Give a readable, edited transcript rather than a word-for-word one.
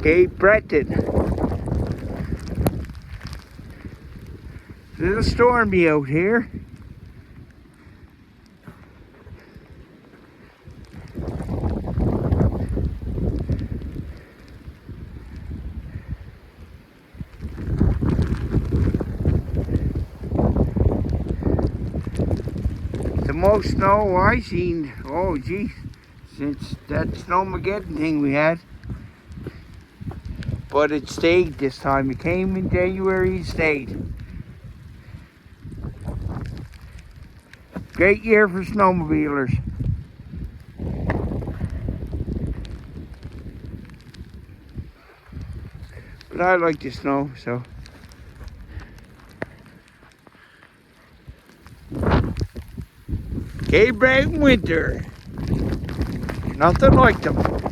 Cape Breton. A little stormy out here. The most snow I've seen, oh geez, since that Snowmageddon thing we had. But it stayed this time. It came in January and stayed. Great year for snowmobilers. But I like the snow, so. Cape Breton winter. Nothing like them.